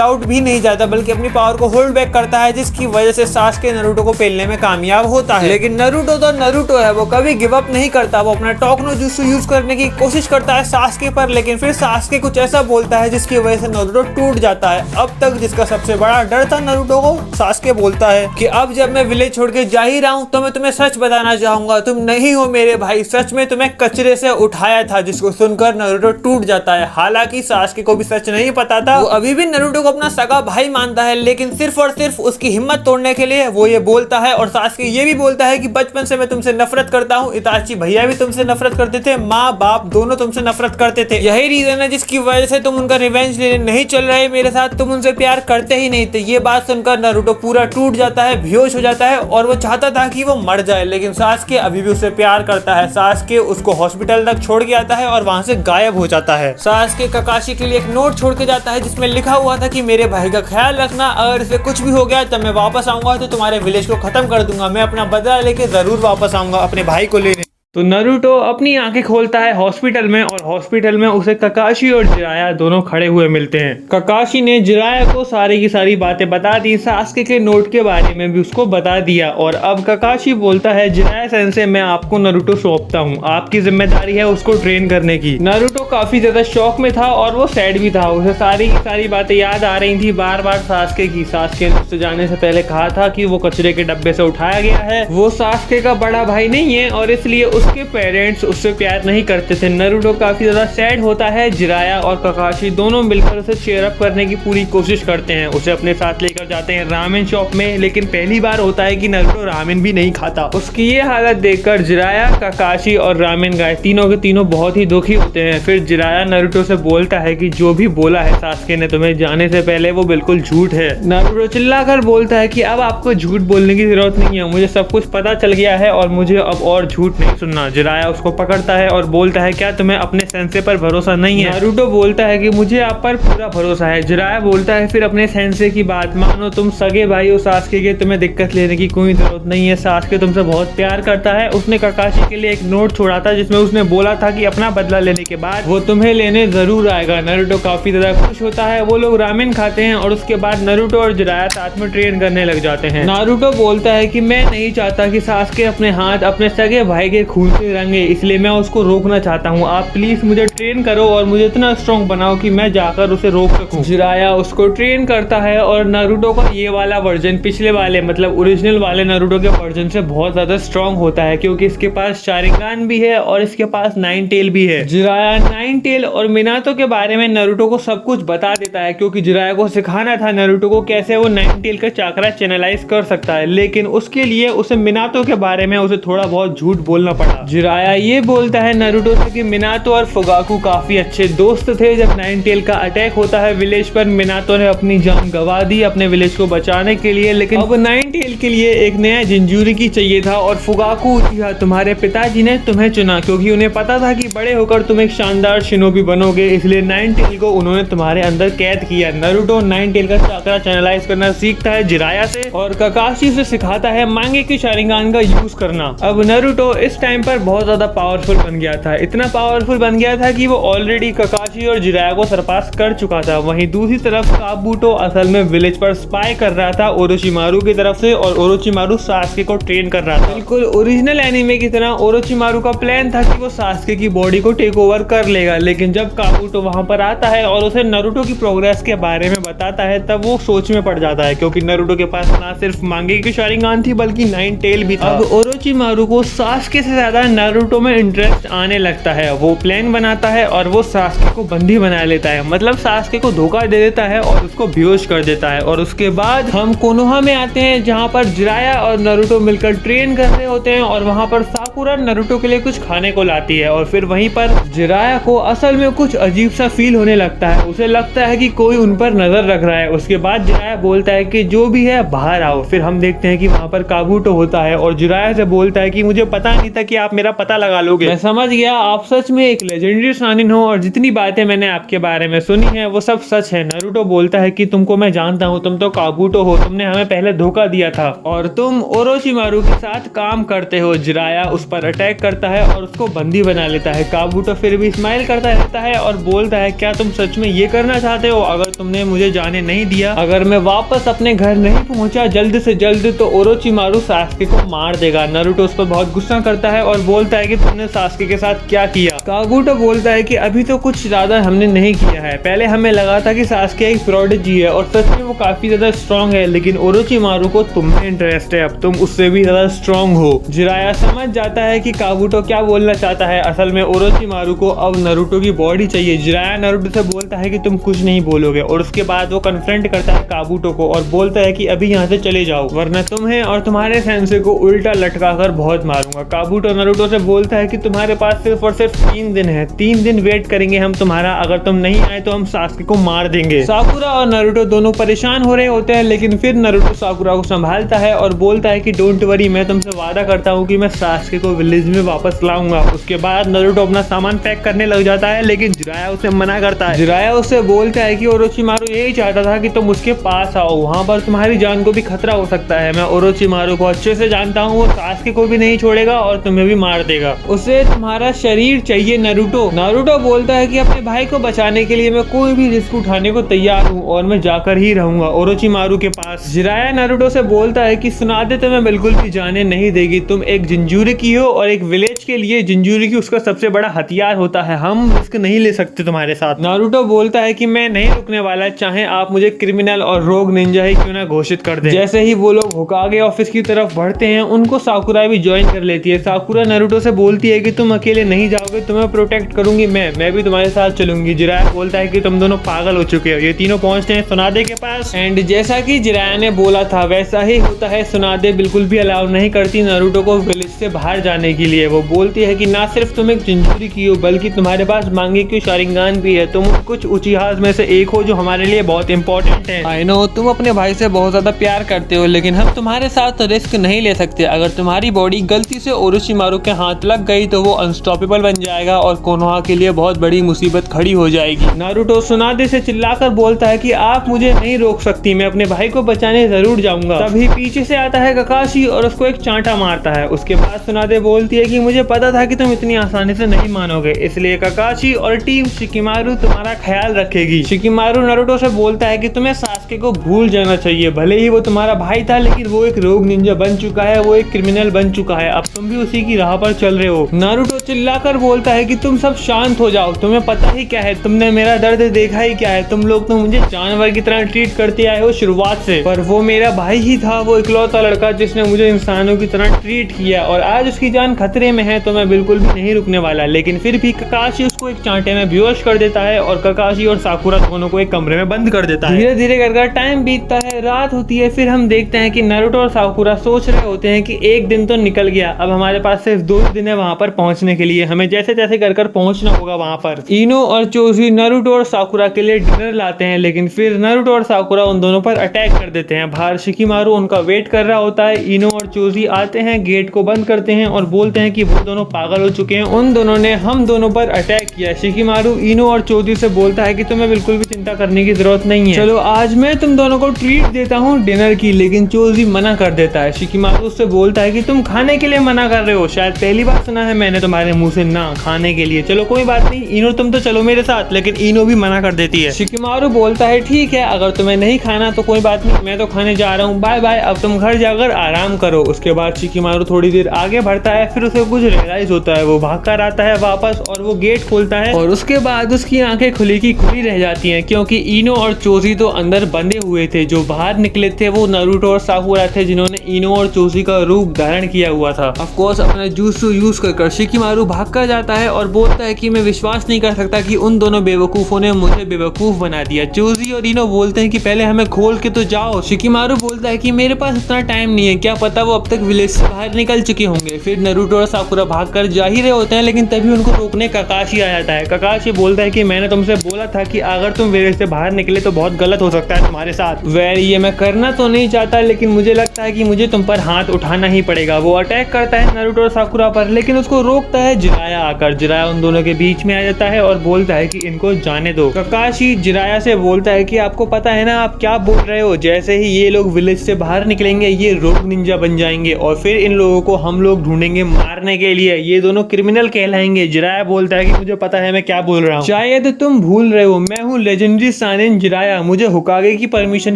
S1: आउट भी नहीं जाता बल्कि अपनी पावर को होल्ड बैक करता है, जिसकी वजह से सास्के नरूटो को पेलने में कामयाब होता है। लेकिन नरूटो तो नरूटो है, वो कभी गिव अप नहीं करता। वो अपना टॉक नो जुत्सु यूज करने की कोशिश करता है सास्के पर, लेकिन फिर सास्के कुछ ऐसा बोलता है जिसकी वजह से नरूटो टूट जाता है। अब तक जिसका सबसे बड़ा डर था नरूटो को, सास्के बोलता है कि अब जब मैं विलेज छोड़ के जा ही रहा हूँ तो मैं तुम्हें सच बताना चाहूंगा, तुम नहीं हो मेरे भाई, सच में तुम्हें कचरे से उठाया था। जिसको सुनकर नरूटो टूट जाता है। हालांकि सास्के को भी सच नहीं पता था, वो अभी भी नरूटो को अपना सगा भाई मानता है, लेकिन सिर्फ और सिर्फ उसकी हिम्मत तोड़ने के लिए वो ये बोलता है। और सास्के ये भी बोलता है कि बचपन से मैं तुमसे नफरत करता हूँ, इताची भैया भी तुमसे नफरत करते थे, माँ बाप दोनों तुमसे नफरत करते थे, यही रीजन है जिसकी वजह से तुम उनका रिवेंज लेने नहीं चल रहे मेरे साथ, तुम उनसे प्यार करते ही नहीं थे। ये बात सुनकर नरूटो पूरा टूट जाता है, बेहोश हो जाता है और वो चाहता था कि वो मर जाए, लेकिन सास्के अभी भी उससे प्यार करता है। सास्के उसको हॉस्पिटल तक छोड़ के आता है और वहां से गायब हो जाता है। सास्के काकाशी के लिए एक नोट छोड़ के जाता है जिसमें लिखा हुआ था कि मेरे भाई का ख्याल रखना, अगर इसे कुछ भी हो गया तब मैं वापस आऊंगा तो तुम्हारे विलेज को खत्म कर दूंगा, मैं अपना बदला लेके जरूर वापस आऊंगा अपने भाई को लेने। तो नरूटो अपनी आंखें खोलता है हॉस्पिटल में और हॉस्पिटल में उसे काकाशी और जिराया दोनों खड़े हुए मिलते हैं। काकाशी ने जिराया को सारी की सारी बातें बता दी, सास्के के नोट के बारे में भी उसको बता दिया और अब काकाशी बोलता है जिराया सेंसे मैं आपको नरूटो सौंपता हूँ, आपकी जिम्मेदारी है उसको ट्रेन करने की। नरूटो काफी ज्यादा शौक में था और वो सैड भी था, उसे सारी की सारी बातें याद आ रही थी बार बार सास्के की। सास्के ने उससे जाने से पहले कहा था कि वो कचरे के डब्बे से उठाया गया है, वो सास्के का बड़ा भाई नहीं है और इसलिए उसके पेरेंट्स उससे प्यार नहीं करते थे। नरूटो काफी ज्यादा सैड होता है। जिराया और काकाशी दोनों मिलकर उसे चीयर अप करने की पूरी कोशिश करते हैं, उसे अपने साथ लेकर जाते हैं रामेन शॉप में, लेकिन पहली बार होता है कि नरूटो रामेन भी नहीं खाता। उसकी ये हालत देखकर जिराया, काकाशी और रामेन गाय तीनों के तीनों बहुत ही दुखी होते हैं। फिर जिराया नरूटो से बोलता है कि जो भी बोला है सास्के ने तुम्हें जाने से पहले वो बिल्कुल झूठ है। नरूटो चिल्लाकर बोलता है कि अब आपको झूठ बोलने की जरूरत नहीं है, मुझे सब कुछ पता चल गया है और मुझे अब और झूठ नहीं सुनना। जिराया उसको पकड़ता है और बोलता है क्या तुम्हें अपने सेंसे पर भरोसा नहीं है? नारुतो बोलता है कि मुझे आप पर पूरा भरोसा है। जिराया बोलता है फिर अपने सेंसे की बात मानो, तुम सगे भाई हो सास्के के, तुम्हें दिक्कत लेने की कोई जरूरत नहीं है, सास्के तुमसे बहुत प्यार करता है। उसने काकाशी के लिए एक नोट छोड़ा था जिसमें उसने बोला था कि अपना बदला लेने के बाद वो तुम्हें लेने जरूर आएगा। नारुतो काफी ज्यादा खुश होता है। वो लोग रामेन खाते हैं और उसके बाद नारुतो और जिराया साथ में ट्रेन करने लग जाते हैं। नारुतो बोलता है कि मैं नहीं चाहता कि सास्के अपने हाथ अपने सगे भाई के खून से रंगे, इसलिए मैं उसको रोकना चाहता हूँ। आप प्लीज मुझे ट्रेन करो और मुझे इतना स्ट्रॉन्ग बनाओ कि मैं जाकर उसे रोक सकूं। जिराया उसको ट्रेन करता है और नारुतो का ये वाला वर्जन पिछले वाले मतलब ओरिजिनल वाले नारुतो के वर्जन से बहुत ज्यादा स्ट्रॉन्ग होता है, क्योंकि इसके पास शारिंगान भी है और इसके पास नाइन टेल भी है। जिराया नाइन टेल और मिनातो के बारे में नारुतो को सब कुछ बता देता है, क्योंकि जिराया को सिखाना था नारुतो को कैसे वो नाइन टेल का चाकरा चैनलाइज कर सकता है, लेकिन उसके लिए उसे मिनातो के बारे में उसे थोड़ा बहुत झूठ बोलना पड़ा। जिराया ये बोलता है नारुतो से कि मिनातो और फुगाकू काफी अच्छे दोस्त थे। जब नाइन टेल का अटैक होता है विलेज पर, मिनातो ने अपनी जान गंवा दी अपने विलेज को बचाने के लिए, लेकिन अब नाइन टेल के लिए एक नया जिंजूरिकी चाहिए था और फुगाकू तुम्हारे पिताजी ने तुम्हें चुना, क्योंकि उन्हें पता था कि बड़े होकर तुम एक शानदार शिनोबी बनोगे, इसलिए नाइन टेल को उन्होंने तुम्हारे अंदर कैद किया। नारुतो नाइन टेल का चाकरा चैनलाइज करना सीखता है जिराया से और काकाशी से सिखाता है मांगे की शारिंगान का यूज करना। अब नारुतो इस टाइम पर बहुत ज्यादा पावरफुल बन गया था, इतना पावरफुल बन गया था कि वो ऑलरेडी काकाशी और जिराया को सरपास कर चुका था। वहीं दूसरी तरफ काबूटो असल में विलेज पर स्पाई कर रहा था ओरोचिमारू की तरफ से और ओरोचिमारू सास्के को ट्रेन कर रहा था। बिल्कुल ओरिजिनल एनिमे की तरह ओरोचिमारू का प्लान था कि वो सास्के की बॉडी को टेक ओवर कर लेगा, लेकिन जब काबूटो वहां पर आता है और उसे नारुतो की प्रोग्रेस के बारे में बताता है तब वो सोच में पड़ जाता है, क्योंकि नारुतो के पास ना सिर्फ मांगे की शारिंगान थी बल्कि नाइन टेल भी था। अब ओरोचिमारू को सास्के से ज्यादा नारुतो में इंटरेस्ट आने लगता है। वो प्लान बनाता है और वो सास्के को बंदी बना लेता है, मतलब सास्के को धोखा दे देता है और उसको बेहोश कर देता है। और उसके बाद हम कोनोहा में आते हैं जहाँ पर जिराया और नारुतो मिलकर ट्रेन कर रहे होते हैं और वहाँ पर साफ साकुरा नारुतो के लिए कुछ खाने को लाती है और फिर वहीं पर जिराया को असल में कुछ अजीब सा फील होने लगता है। उसे लगता है कि कोई उन पर नजर रख रहा है। उसके बाद जिराया बोलता है कि जो भी है बाहर आओ। फिर हम देखते हैं कि वहाँ पर काबूटो होता है और जिराया से बोलता है कि मुझे पता नहीं था कि आप मेरा पता लगा लोगे। मैं समझ गया आप सच में एक लेजेंडरी शानिन हो और जितनी बातें मैंने आपके बारे में सुनी है वो सब सच है। नारुतो बोलता है कि तुमको मैं जानता हूँ, तुम तो काबूटो हो, तुमने हमें पहले धोखा दिया था और तुम ओरोचिमारू के साथ काम करते हो। जिराया उस पर अटैक करता है और उसको बंदी बना लेता है। काबूटो फिर भी स्माइल करता रहता है और बोलता है क्या तुम सच में ये करना चाहते हो? अगर तुमने मुझे जाने नहीं दिया, अगर मैं वापस अपने घर नहीं पहुंचा जल्द से जल्द तो ओरोचिमारू सास्के को मार देगा। नारुतो उस पर बहुत गुस्सा करता है और बोलता है कि तुमने सास्के के साथ क्या किया? काबूटो बोलता है कि अभी तो कुछ ज्यादा हमने नहीं किया है। पहले हमें लगा था कि सास्के एक प्रोडिजी है और सच में वो काफी ज्यादा स्ट्रॉन्ग है, लेकिन ओरोचिमारू को तुम में इंटरेस्ट है, अब तुम उससे भी ज्यादा स्ट्रॉन्ग हो। जिराया समझ जाता है कि काबूटो क्या बोलना चाहता है। असल में ओरोचिमारू को अब नारुतो की बॉडी चाहिए। जिराया नारुतो से बोलता है कि तुम कुछ नहीं बोलोगे और उसके बाद वो कन्फ्रंट करता है काबूटो को और बोलता है कि अभी यहाँ से चले जाओ वरना तुम्हें और तुम्हारे सेंसे को उल्टा लटका कर बहुत मारूंगा। काबूटो नारुतो से बोलता है कि तुम्हारे पास सिर्फ और सिर्फ 3 दिन है, 3 दिन वेट करेंगे हम तुम्हारा, अगर तुम नहीं आए तो हम सास्के को मार देंगे। साकुरा और नारुतो दोनों परेशान हो रहे होते हैं, लेकिन फिर नारुतो साकुरा को संभालता है और बोलता है कि डोंट वरी, मैं तुमसे वादा करता हूँ कि मैं सास्के को विलेज में वापस लाऊंगा। उसके बाद नारुतो अपना सामान पैक करने लग जाता है, लेकिन जिराया उसे मना करता है। जिराया उससे बोलता है कि ओरोचिमारू यही चाहता था कि तुम उसके पास आओ, वहाँ पर तुम्हारी जान को भी खतरा हो सकता है। मैं ओरोचिमारू को अच्छे से जानता हूँ, वो सास्के को भी नहीं छोड़ेगा और तुम्हें भी मार देगा। उसे तुम्हारा शरीर चाहिए नारुतो। नारुतो बोलता है कि अपने भाई को बचाने के लिए मैं कोई भी रिस्क उठाने को तैयार हूँ और मैं जाकर ही रहूंगा ओरोचिमारू के पास। जिराया नारुतो से बोलता है कि सुना दे तुम्हें बिल्कुल भी जाने नहीं देगी, तुम एक जिंजूरिकी हो और एक विलेज के लिए जिंजूरिकी उसका सबसे बड़ा हथियार होता है, हम रिस्क नहीं ले सकते तुम्हारे साथ। नारुतो बोलता है कि मैं नहीं रुकने वाला, चाहे आप मुझे क्रिमिनल और रोग निंजा ही क्यों ना घोषित कर दें। जैसे ही वो लोग होकागे ऑफिस की तरफ बढ़ते हैं उनको साकुरा भी ज्वाइन कर लेती है। साकुरा नारुतो से बोलती है कि तुम अकेले नहीं जाओगे, तुम्हें प्रोटेक्ट करूंगी मैं भी तुम्हारे साथ चलूंगी। जिराया बोलता है कि तुम दोनों पागल हो चुके हो। ये तीनों पहुंचते हैं सुनादे के पास एंड जैसा कि जिराया ने बोला था वैसा ही होता है। सुनादे बिल्कुल भी अलाउ नहीं करती नारुतो को विलेज से बाहर जाने के लिए। वो बोलती है कि ना सिर्फ तुम एक जिंजूरिकी हो बल्कि तुम्हारे पास मांगेक्यू शारिंगान भी है, तुम कुछ उचिहास में से एक हो जो हमारे लिए बहुत इंपॉर्टेंट है। आई नो तुम अपने भाई से बहुत ज्यादा प्यार करते हो, लेकिन हम तुम्हारे साथ रिस्क नहीं ले सकते। अगर तुम्हारी बॉडी गलती से ओरोचिमारू के हाथ लग गई तो वो अनस्टॉपेबल बन जाएगा और कोनोहा के लिए बहुत बड़ी मुसीबत खड़ी हो जाएगी। नारुतो सुनादे से चिल्लाकर बोलता है कि आप मुझे नहीं रोक सकती, मैं अपने भाई को बचाने जरूर जाऊंगा। तभी पीछे से आता है ककाशी और उसको एक चांटा मारता है। उसके बाद सुनादे बोलती है कि मुझे पता था कि तुम इतनी आसानी से नहीं मानोगे, इसलिए ककाशी और टीम शिकिमारू तुम्हारा ख्याल रखेगी। शिकिमारू नारुतो से बोलता है कि तुम्हें सास्के को भूल जाना चाहिए, भले ही वो तुम्हारा भाई था लेकिन वो एक रोग निंजा बन चुका है, वो एक क्रिमिनल बन चुका है, अब तुम भी उसी की राह पर चल रहे हो। नारुतो चिल्लाकर बोलता है कि तुम सब शांत हो जाओ, तुम्हें पता ही क्या है, तुमने मेरा दर्द देखा ही क्या है, तुम लोग तो मुझे जानवर की तरह ट्रीट करते आए हो शुरुआत से, पर वो मेरा भाई ही था, वो इकलौता लड़का जिसने मुझे इंसानों की तरह ट्रीट किया और आज उसकी जान खतरे में है, तो मैं बिल्कुल भी नहीं रुकने वाला। लेकिन फिर भी ककाशी उसको एक चांटे में बेहोश कर देता है और ककाशी और साकुरा दोनों को एक कमरे में बंद कर देता है। धीरे धीरे कर टाइम बीतता है, रात होती है। फिर हम देखते हैं कि नारुतो और साकुरा सोच रहे होते हैं कि एक दिन तो निकल गया, अब हमारे पास सिर्फ 2 दिन है वहां पर पहुंचने के लिए, हमें जैसे तैसे कर पहुंचना होगा वहां पर। इनो और चोजी नारुतो और साकुरा के लिए डिनर लाते हैं, लेकिन फिर नारुतो और साकुरा उन दोनों पर अटैक कर देते हैं। बाहर शिकिमारू उनका वेट कर रहा होता है। इनो और चोजी आते हैं, गेट को बंद करते हैं और बोलते हैं कि वो दोनों पागल हो चुके हैं, उन दोनों ने हम दोनों पर अटैक किया। शिकिमारू इनो और चोजी से बोलता है कि तुम्हें बिल्कुल भी चिंता करने की जरूरत नहीं है, चलो आज मैं तुम दोनों को ट्रीट देता हूँ डिनर की, लेकिन चोजी मना कर देता है। शिकिमारू उससे बोलता है कि तुम खाने के लिए मना कर रहे हो, शायद पहली बार सुना है मैंने तुम्हारे मुंह से ना खाने के लिए, चलो कोई बात नहीं इनो तुम तो चलो मेरे साथ, लेकिन इनो भी मना कर देती है। शिकिमारू बोलता है ठीक है, अगर तुम्हें नहीं खाना तो कोई बात नहीं, मैं तो खाने जा रहा हूँ, बाय बाय, अब तुम घर जाकर आराम करो। उसके बाद शिकिमारू थोड़ी देर आगे बढ़ता है, फिर उसे कुछ रियलाइज होता है, वो भाग कर आता है वापस और वो गेट खोल बोलता है और उसके बाद उसकी आंखें खुली की खुली रह जाती हैं, क्योंकि इनो और चोजी तो अंदर बंधे हुए थे। जो बाहर निकले थे वो नारुतो और साकुरा थे, जिन्होंने इनो और चोजी का रूप धारण किया हुआ था। ऑफ कोर्स अपना जुत्सु यूज कर शिकिमारू भाग कर जाता है और बोलता है कि मैं विश्वास नहीं कर सकता कि उन दोनों बेवकूफों ने मुझे बेवकूफ बना दिया। चोजी और इनो बोलते हैं कि पहले हमें खोल के तो जाओ। शिकिमारू बोलता है कि मेरे पास इतना टाइम नहीं है, क्या पता वो अब तक विलेज से बाहर निकल चुके होंगे। फिर नारुतो और साकुरा भागकर जा ही रहे होते हैं, लेकिन तभी उनको रोकने काकाशी आ जाता है। काकाशी बोलता है कि मैंने तुमसे बोला था कि अगर तुम विलेज से बाहर निकले तो बहुत गलत हो सकता है तुम्हारे साथ। वेल ये मैं करना तो नहीं चाहता, लेकिन मुझे लगता है कि मुझे तुम पर हाथ उठाना ही पड़ेगा। वो अटैक करता है नारुतो और साकुरा पर, लेकिन उसको रोकता है जिराया आकर। जिराया उन दोनों के बीच में आ जाता है और बोलता है कि इनको जाने दो। काकाशी जिराया से बोलता है कि आपको पता है ना आप क्या बोल रहे हो, जैसे ही ये लोग विलेज से बाहर निकलेंगे ये रोग निंजा बन जाएंगे और फिर इन लोगों को हम लोग ढूंढेंगे मारने के लिए, ये दोनों क्रिमिनल कहलाएंगे। जिराया बोलता है कि मुझे पता है मैं क्या बोल रहा हूँ, शायद तुम भूल रहे हो मैं हूँ लेजेंडरी सानिन जिराया, मुझे होकागे की परमिशन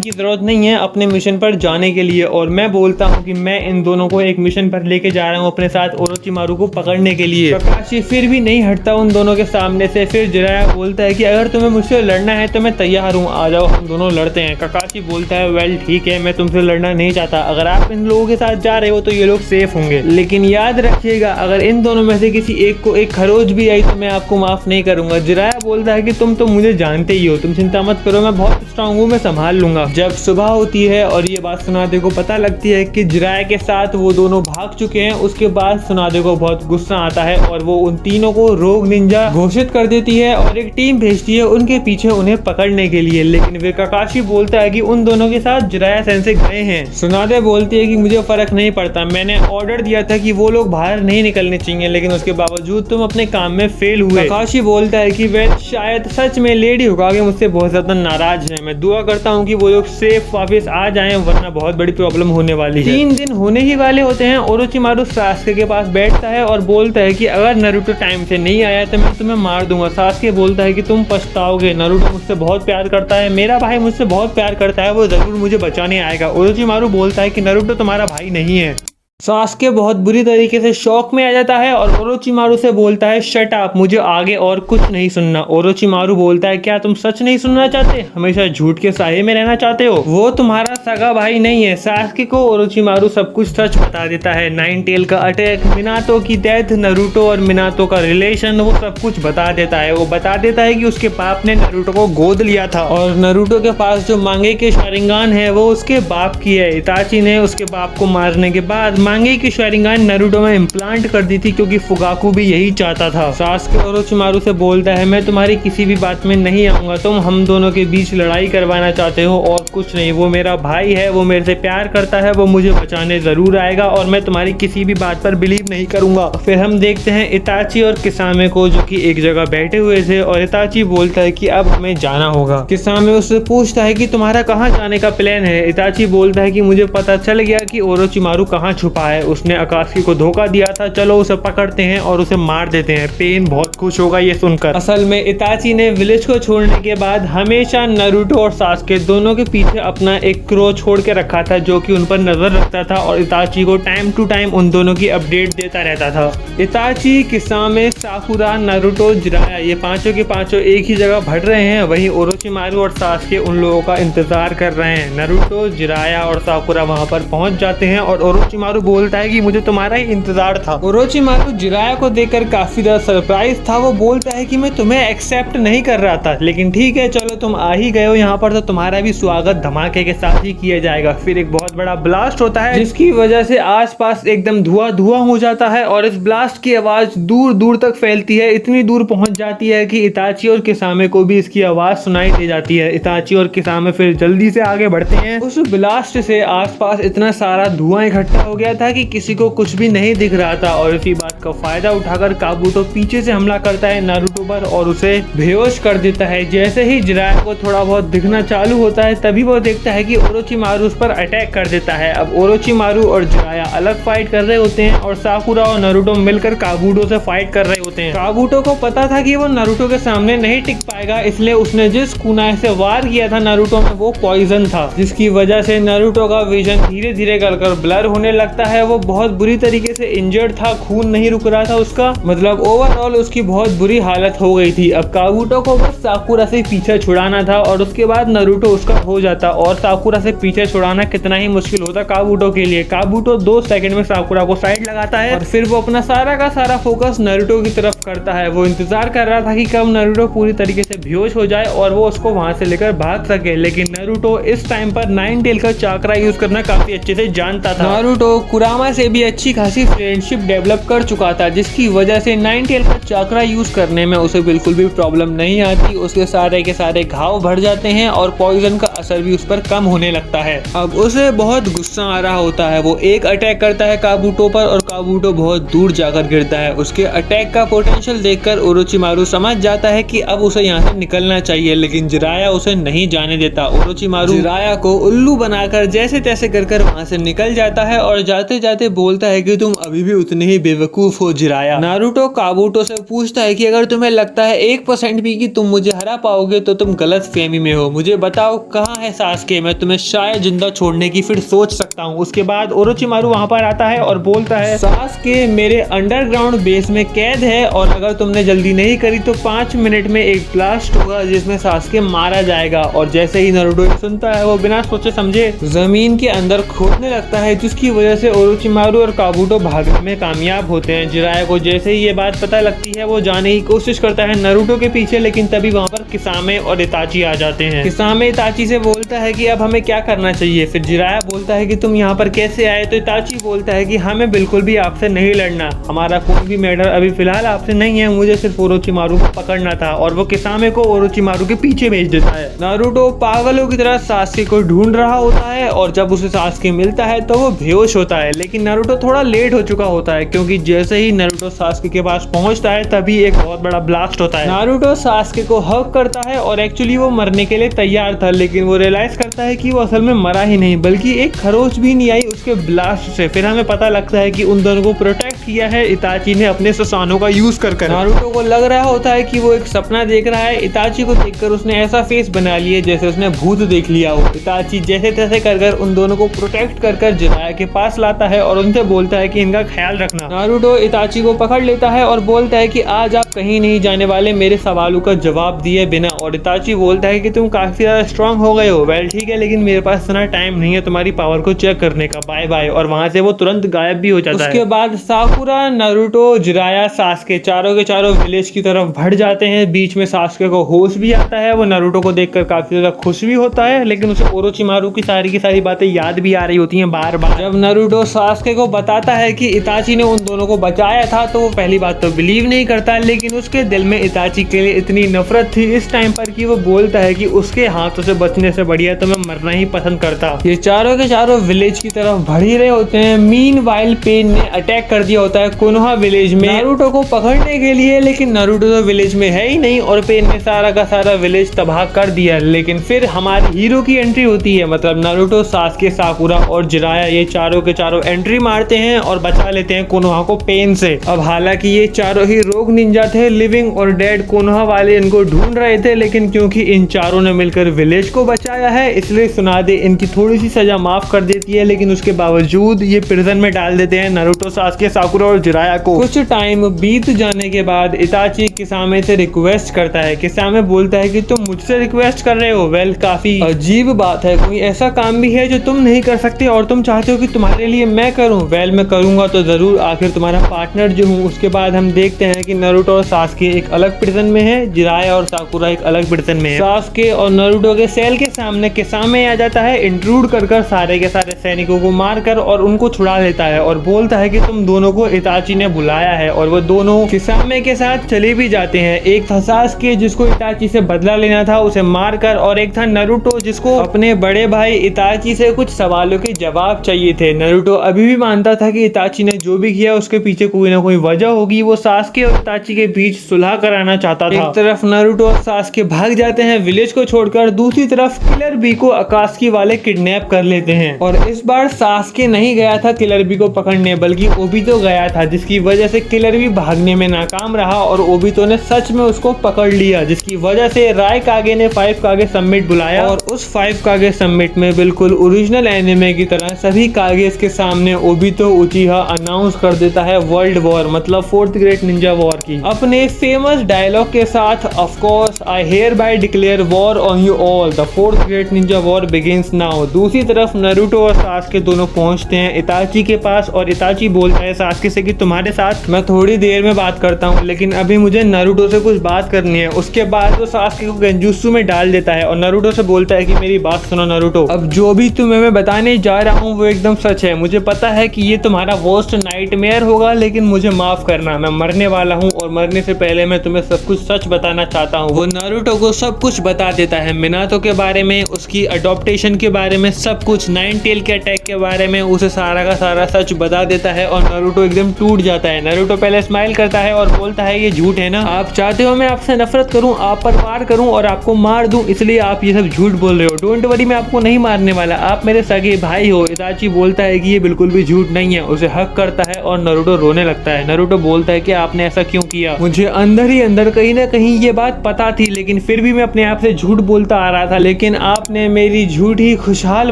S1: की जरूरत नहीं है अपने मिशन पर जाने के लिए, और मैं बोलता हूँ कि मैं इन दोनों को एक मिशन पर लेके जा रहा हूँ अपने साथ ओरोचिमारू को पकड़ने के लिए। काकाशी फिर भी नहीं हटता उन दोनों के सामने से। फिर जिराया बोलता है कि अगर तुम्हें मुझसे लड़ना है तो मैं तैयार हूँ, आ जाओ हम दोनों लड़ते हैं। काकाशी बोलता है वेल ठीक है, मैं तुमसे लड़ना नहीं चाहता, अगर आप इन लोगों के साथ जा रहे हो तो ये लोग सेफ होंगे, लेकिन याद रखिएगा अगर इन दोनों में से किसी एक को एक खरोच भी आई तो मैं आपको माफ नहीं करूंगा। जिराया बोलता है कि तुम तो मुझे जानते ही हो, तुम चिंता मत करो, मैं बहुत स्ट्रांग हूँ, मैं संभाल लूंगा। जब सुबह होती है और ये बात सुनादे को पता लगती है कि जिराया के साथ वो दोनों भाग चुके हैं, उसके बाद सुनादे को बहुत गुस्सा आता है और वो उन तीनों को रोग निंजा घोषित कर देती है और एक टीम भेजती है उनके पीछे उन्हें पकड़ने के लिए। लेकिन फिर काकाशी बोलता है कि उन दोनों के साथ जिराया सेंसे गए हैं। सुनादे बोलती है कि मुझे फर्क नहीं पड़ता, मैंने ऑर्डर दिया था कि वो लोग बाहर नहीं निकलने चाहिए, लेकिन उसके बावजूद तुम अपने काम में फेल हुए। काकाशी बोलता है कि वे शायद सच में लेडी होकागे मुझसे बहुत ज्यादा नाराज है, मैं दुआ करता हूँ कि वो लोग सेफ वापस आ जाएं, वरना बहुत बड़ी प्रॉब्लम होने वाली है। 3 दिन होने ही वाले होते हैं। ओरोचिमारू सास्के के पास बैठता है और बोलता है कि अगर नारुतो टाइम से नहीं आया तो मैं तुम्हें मार दूंगा। सास्के बोलता है कि तुम पछताओगे, नारुतो मुझसे बहुत प्यार करता है, मेरा भाई मुझसे बहुत प्यार करता है, वो जरूर मुझे बचाने आएगा। ओरोचिमारू बोलता है कि नारुतो तुम्हारा भाई नहीं है। सास्के बहुत बुरी तरीके से शॉक में आ जाता है और ओरोचिमारू से बोलता है शट अप, मुझे आगे और कुछ नहीं सुनना। ओरोचिमारू बोलता है क्या तुम सच नहीं सुनना चाहते, हमेशा झूठ के साये में रहना चाहते हो, वो तुम्हारा सगा भाई नहीं है। सास्के को ओरोचिमारू सब कुछ सच बता देता है, नाइन टेल का अटैक, मिनातो की डेथ, नारुतो और मिनातो का रिलेशन, वो सब कुछ बता देता है। वो बता देता है कि उसके बाप ने नारुतो को गोद लिया था और नारुतो के पास जो मांगे के शारिंगान है वो उसके बाप की है। इताची ने उसके बाप को मारने के बाद मांगे की शारिंगान नारुतो में इम्प्लांट कर दी थी, क्योंकि फुगाकू भी यही चाहता था। सास्के ओरोचिमारू से बोलता है मैं तुम्हारी किसी भी बात में नहीं आऊंगा, तुम हम दोनों के बीच लड़ाई करवाना चाहते हो और कुछ नहीं, वो मेरा भाई है, वो मेरे से प्यार करता है, वो मुझे बचाने जरूर आएगा और मैं तुम्हारी किसी भी बात पर बिलीव नहीं करूंगा। फिर हम देखते हैं इताची और किसामे को, जो कि एक जगह बैठे हुए थे और इताची बोलता है कि अब हमें जाना होगा। किसामे उससे पूछता है कि तुम्हारा कहाँ जाने का प्लान है। इताची बोलता है कि मुझे पता चल गया कि ओरोचिमारू कहाँ छुपा है, उसने अकाशी को धोखा दिया था, चलो उसे पकड़ते हैं और उसे मार देते हैं। पेन बहुत खुश होगा ये सुनकर। असल में इताची ने विलेज को छोड़ने के बाद हमेशा नारुतो और सास्के दोनों के पीछे अपना एक क्रो छोड़ के रखा था, जो कि उन पर नजर रखता था और इताची को टाइम टू टाइम उन दोनों की अपडेट देता रहता था। इताची, किसामे, साकुरा, नारुतो, जिराया, ये पांचों के पांचों एक ही जगह भट रहे हैं। वहीं ओरोचिमारू और सास्के उन लोगों का इंतजार कर रहे हैं। नारुतो, जिराया और साकुरा वहां पर पहुंच जाते हैं और ओरोचिमारू बोलता है कि मुझे तुम्हारा ही इंतजार था। ओरोचिमारू जिराया को देखकर काफी ज्यादा सरप्राइज था। वो बोलता है कि मैं तुम्हें एक्सेप्ट नहीं कर रहा था, लेकिन ठीक है चलो तुम आ ही गए हो यहाँ पर तो तुम्हारा भी स्वागत धमाके के साथ ही किया जाएगा। फिर एक बहुत बड़ा ब्लास्ट होता है, जिसकी वजह से आसपास एकदम धुआं धुआं हो जाता है और इस ब्लास्ट की आवाज दूर दूर तक फैलती है, इतनी दूर पहुंच जाती है कि इताची और किसामे को भी इसकी आवाज सुनाई दे जाती है। इताची और किसामे फिर जल्दी से आगे बढ़ते हैं। उस ब्लास्ट से आसपास इतना सारा धुआं इकट्ठा हो गया था कि किसी को कुछ भी नहीं दिख रहा था और इसी बात का फायदा उठाकर काबूतो पीछे से हमला करता है नारुतो पर और उसे बेहोश कर देता है। जैसे ही जिराया को थोड़ा बहुत दिखना चालू होता है तभी वो देखता है कि ओरोचिमारू उस पर अटैक कर देता है। अब ओरोचिमारू और जिराया अलग फाइट कर रहे होते हैं और साकुरा और नारुतो मिलकर काबूतो से फाइट कर रहे होते हैं। काबूतो को पता था कि वो नारुतो के सामने नहीं टिक पाएगा, इसलिए उसने जिस कुनाई से वार किया था नारुतो में वो पॉइजन था, जिसकी वजह से नारुतो का विजन धीरे धीरे कर ब्लर होने लगता है। वो बहुत बुरी तरीके से इंजर्ड था, खून नहीं रुक रहा था उसका, मतलब ओवरऑल उसकी बहुत बुरी हालत हो गई थी। अब काबूटो को बस साकुरा से पीछे छुड़ाना था और उसके बाद नारुतो उसका हो जाता। और साकुरा से पीछे छुड़ाना कितना ही मुश्किल होता काबूटो के लिए। काबूटो 2 सेकंड में साकुरा को साइड लगाता है और फिर वो अपना सारा का सारा फोकस नारुतो की तरफ करता है। वो इंतजार कर रहा था कि कब नारुतो पूरी तरीके से बेहोश हो जाए और वो उसको वहां से लेकर भाग सके, लेकिन नारुतो इस टाइम पर 9 टेल का चाकरा यूज करना काफी अच्छे से जानता था। नारुतो कुरामा से भी अच्छी खासी फ्रेंडशिप डेवलप कर चुका था, जिसकी वजह से 9 टेल का चाकरा यूज करने में उसे बिल्कुल भी प्रॉब्लम नहीं आती। उसके सारे के सारे घाव भर जाते हैं और पॉइजन का असर भी उस पर कम होने लगता है। अब उसे बहुत गुस्सा आ रहा होता है। वो एक अटैक करता है काबूटो पर और काबूटो बहुत दूर जाकर गिरता है। उसके अटैक का पोटेंशियल देखकर ओरोचिमारू समझ जाता है कि अब उसे यहाँ से निकलना चाहिए, लेकिन जिराया उसे नहीं जाने देता। ओरोचिमारू जिराया को उल्लू बनाकर जैसे तैसे कर वहां से निकल जाता है और जाते जाते बोलता है कि तुम अभी भी उतने ही बेवकूफ हो जिराया। नारुतो काबूटो से पूछता है कि अगर तुम्हें लगता है 1% भी कि तुम मुझे हरा पाओगे तो तुम गलत फहमी में हो। मुझे बताओ कहाँ है सास्के, मैं तुम्हें शायद जिंदा छोड़ने की फिर सोच सकता हूँ। उसके बाद ओरोचिमारू वहां पर आता है और बोलता है सास्के मेरे अंडरग्राउंड बेस में कैद है और अगर तुमने जल्दी नहीं करी तो 5 मिनट में एक ब्लास्ट होगा जिसमें सास्के मारा जाएगा। और जैसे ही नारुतो सुनता है वो बिना सोचे समझे जमीन के अंदर खोदने लगता है, जिसकी वजह से ओरोचिमारू और काबूटो भागने में कामयाब होते हैं। जिराया को जैसे ही ये बात पता लगती है वो जाने की कोशिश करता है नारुतो के पीछे, लेकिन तभी वहां पर किसामे और इताची आ जाते हैं। किसामे इताची से बोलता है कि अब हमें क्या करना चाहिए। फिर जिराया बोलता है कि तुम यहाँ पर कैसे आए, तो इताची बोलता है कि हमें बिल्कुल भी आपसे नहीं लड़ना, हमारा कोई भी मैटर अभी फिलहाल आपसे नहीं है, मुझे सिर्फ ओरोचिमारू को पकड़ना था। और वो किसामे को ओरोचिमारू के पीछे भेज देता है। नारुतो पागलों की तरह सास्के को ढूंढ रहा होता है और जब उसे सास्के मिलता है तो वो बेहोश होता है, लेकिन नारुतो थोड़ा लेट हो चुका होता है क्योंकि जैसे ही नारुतो सास्के के पास पहुंचता है तभी एक बहुत बड़ा ब्लास्ट होता है। नारुतो सास्के को हग करता है और एक्चुअली वो मरने के लिए तैयार था, लेकिन वो रियलाइज करता है कि वो असल में मरा ही नहीं बल्कि एक खरोच भी नहीं आई उसके ब्लास्ट से। फिर हमें पता लगता है कि उन दोनों को प्रोटेक्ट किया है इताची ने अपने ससानों का यूज कर। नारुतो को लग रहा होता है कि वो एक सपना देख रहा है। इताची को देखकर उसने ऐसा फेस बना लिया जैसे उसने भूत देख लिया हो। इताची जैसे तैसे कर उन दोनों को प्रोटेक्ट कर जिराया के पास लाता है और उनसे बोलता है कि इनका ख्याल रखना। नारुतो इताची को पकड़ लेता है और बोलता है कि आज आप कहीं नहीं जाने वाले मेरे सवालों का जवाब दिए बिना। और इताची बोलता है कि तुम काफी ज्यादा स्ट्रांग हो गए हो। वेल ठीक है, लेकिन मेरे पास इतना टाइम नहीं है तुम्हारी पावर को चेक करने का, बाय बाय। और वहां से वो तुरंत गायब भी हो जाता है। उसके बाद साकुरा, नारुतो, जिराया, सास्के चारों के चारों विलेज की तरफ बढ़ जाते हैं। बीच में सास्के को होश भी आता है। वो नारुतो को देखकर काफी ज्यादा खुश भी होता है, लेकिन उसे ओरोचिमारू की सारी बातें याद भी आ रही होती हैं बार बार। जब नारुतो सास्के को बताता है कि इताची ने उन दोनों को बचाया था तो वो पहली बात तो बिलीव नहीं करता, लेकिन उसके दिल में इताची के लिए इतनी नफरत थी इस टाइम पर कि वो बोलता है कि उसके हाथों से बचने से बढ़िया तो मैं मरना ही पसंद करता। ये चारों के चारों विलेज की तरफ बढ़ ही रहे होते हैं। मीनवाइल पेन ने अटैक कर दिया होता है कोनोहा विलेज में नारुतो को पकड़ने के लिए, लेकिन नारुतो तो विलेज में है ही नहीं और पेन ने सारा का सारा विलेज तबाह कर दिया। लेकिन फिर हमारी हीरो की एंट्री होती है, मतलब नारुतो, सास्के, साकुरा और जिराया ये चारों के चारों एंट्री मारते हैं और बचा लेते हैं कोनोहा को पेन से। अब हालांकि ये चारों ही रोग निंजा थे, लिविंग और डेड कोनोहा वाले इनको ढूंढ रहे थे, लेकिन क्योंकि इन चारों ने मिलकर विलेज को बचाया है इसलिए सुनादे इनकी थोड़ी सी सजा माफ कर देती है, लेकिन उसके बावजूद ये प्रिजन में डाल देते हैं नारुतो, सास्के, साकुरा और जिराया को। कुछ टाइम बीत जाने के बाद इताची किसामे से रिक्वेस्ट करता है। किसामे बोलता है कि तुम मुझसे रिक्वेस्ट कर रहे हो। वेल काफी अजीब बात है, कोई ऐसा काम भी है जो तुम नहीं कर सकते और तुम चाहते हो कि तुम्हारे लिए मैं करूं। वेल मैं करूंगा तो जरूर, आखिर तुम्हारा पार्टनर जो हूं। उसके बाद हम देखते हैं कि नारुतो और सास्के एक अलग प्रिजन में है, जिराया और साकुरा एक अलग प्रिजन में है। सास्के और नारुतो के सेल के सामने किसामे आ जाता है, इंट्रूड कर सारे के सारे सैनिकों को मारकर और उनको छुड़ा लेता है और बोलता है कि तुम दोनों को इताची ने बुलाया है। और वो दोनों किसामे के साथ चले भी जाते हैं। एक था सास्के जिसको इताची से बदला लेना था, उसे मारकर, और एक था नारुतो जिसको अपने बड़े भाई इताची से कुछ सवालों के जवाब चाहिए थे। नारुतो अभी भी मानता था कि इताची ने जो भी किया उसके पीछे कोई ना कोई वजह होगी। वो सास्के और इताची के बीच सुलह कराना चाहता था। एक तरफ नारुतो और सास्के भाग जाते हैं विलेज को छोड़कर, दूसरी तरफ तरफ किलर बी को अकात्सुकी वाले किडनैप कर लेते हैं और इस बार सास्के नहीं गया था किलर बी को पकड़ने, बल्कि ओबितो गया था, जिसकी वजह से किलर बी भागने में नाकाम रहा और ओबितो ने सच में उसको पकड़ लिया, जिसकी वजह से रायकागे ने 5 कागे समिट बुलाया और उस 5 कागे समिट में बिल्कुल ओरिजिनल एनिमे की तरह सभी कागेस के सामने ओबितो उचिहा अनाउंस कर देता है वर्ल्ड वॉर, मतलब 4th ग्रेट निंजा वॉर की, अपने फेमस डायलॉग के साथ। Of course I hear bye declare war on you all, the 4th great Ninja war begins now. दूसरी तरफ नारुतो और सास्के दोनों पहुंचते हैं इताची के पास और इताची बोलता है सास्के से कि तुम्हारे साथ मैं थोड़ी देर में बात करता हूँ, लेकिन अभी मुझे नारुतो से कुछ बात करनी है। उसके बाद वो सास्के को गेंजुत्सु में डाल देता है और नारुतो से बोलता है कि मेरी बात सुनो नारुतो, अब जो भी तुम्हें मैं बताने जा रहा हूँ वो एकदम सच है। मुझे पता है कि ये तुम्हारा वर्स्ट नाइटमेयर होगा, लेकिन मुझे माफ करना, मैं मरने वाला हूँ और मरने से पहले मैं तुम्हें सब कुछ सच बताना चाहता हूँ। वो नारुतो को सब कुछ बता देता है, मिनातो के बारे में, उसकी अडॉप्टेशन के बारे में, सब कुछ, नाइन टेल के अटैक के बारे में उसे सारा का सारा सच बता देता है और नारुतो एकदम टूट जाता है। नारुतो पहले स्माइल करता है और बोलता है ये झूठ है ना, आप चाहते हो मैं आपसे नफरत करूं, आप पर वार करूं और आपको मार दूं, इसलिए आप ये सब झूठ बोल रहे हो। डोंट वरी, मैं आपको नहीं मारने वाला, आप मेरे सगे भाई हो। इताची बोलता है कि ये बिल्कुल भी झूठ नहीं है, उसे हक करता है और नारुतो रोने लगता है। नारुतो बोलता है कि आपने ऐसा क्यों किया, मुझे अंदर ही अंदर कहीं ना कहीं ये बात पता थी, लेकिन फिर भी मैं अपने आप से झूठ बोलता आ रहा था, लेकिन आपने मेरी झूठी खुशहाल